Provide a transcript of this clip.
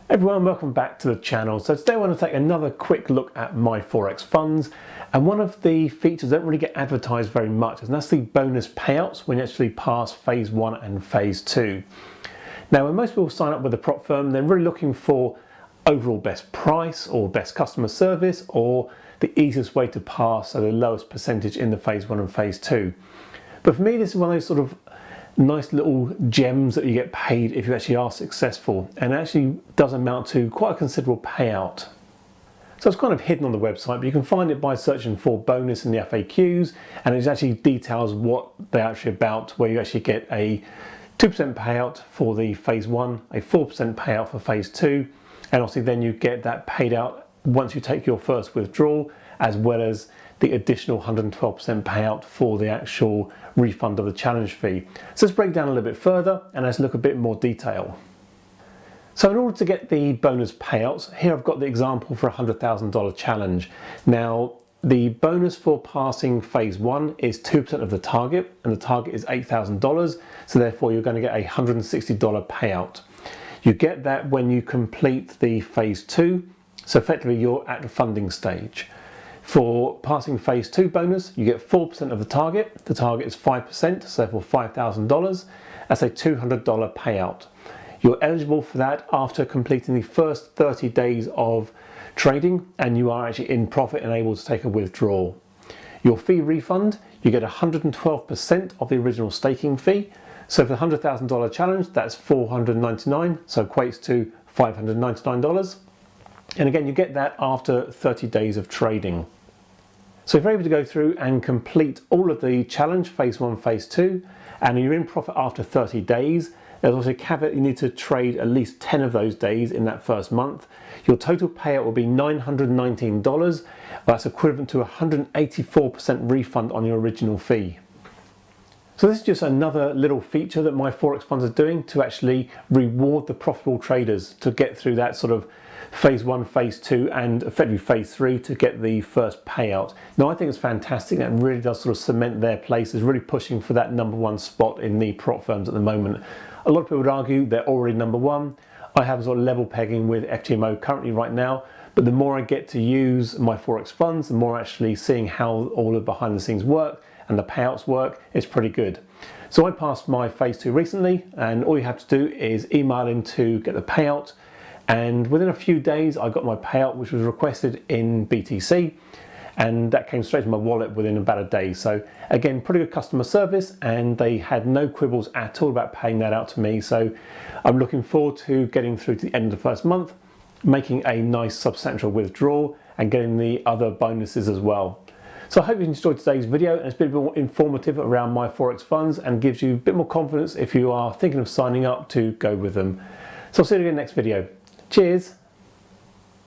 Everyone, welcome back to the channel. So today I want to take another quick look at my Forex funds, and one of the features that don't really get advertised very much, and that's the bonus payouts when you actually pass phase 1 and phase 2. Now, when most people sign up with a prop firm, they're really looking for overall best price or best customer service or the easiest way to pass, so the lowest percentage in the phase 1 and phase 2. But for me, this is one of those sort of nice little gems that you get paid if you actually are successful, and it actually does amount to quite a considerable payout. So it's kind of hidden on the website, but you can find it by searching for bonus in the FAQs, and it actually details what they're actually about, where you actually get a 2% payout for the phase 1, a 4% payout for phase 2, and obviously then you get that paid out once you take your first withdrawal, as well as the additional 112% payout for the actual refund of the challenge fee. So let's break down a little bit further and let's look a bit more detail. So in order to get the bonus payouts, here I've got the example for a $100,000 challenge. Now, the bonus for passing phase 1 is 2% of the target, and the target is $8,000, so therefore you're going to get a $160 payout. You get that when you complete the phase 2, so effectively you're at the funding stage. For passing phase 2 bonus, you get 4% of the target. The target is 5%, so therefore $5,000. That's a $200 payout. You're eligible for that after completing the first 30 days of trading, and you are actually in profit and able to take a withdrawal. Your fee refund, you get 112% of the original staking fee. So for the $100,000 challenge, that's $499, so equates to $599. And again, you get that after 30 days of trading. So if you're able to go through and complete all of the challenge, phase 1, phase 2, and you're in profit after 30 days, there's also a caveat: you need to trade at least 10 of those days in that first month. Your total payout will be $919. That's equivalent to 184% refund on your original fee. So this is just another little feature that my Forex funds are doing to actually reward the profitable traders to get through that sort of phase 1, phase 2, and effectively phase 3 to get the first payout. Now, I think it's fantastic. That really does sort of cement their place as really pushing for that #1 spot in the prop firms at the moment. A lot of people would argue they're already #1. I have sort of level pegging with FTMO currently right now, but the more I get to use my Forex funds, the more actually seeing how all the behind the scenes work and the payouts work, it's pretty good. So I passed my phase 2 recently, and all you have to do is email in to get the payout. And within a few days, I got my payout, which was requested in BTC, and that came straight to my wallet within about a day. So again, pretty good customer service, and they had no quibbles at all about paying that out to me. So I'm looking forward to getting through to the end of the first month, making a nice substantial withdrawal and getting the other bonuses as well. So I hope you enjoyed today's video, and it's been a bit more informative around my Forex funds and gives you a bit more confidence if you are thinking of signing up to go with them. So I'll see you again next video. Cheers.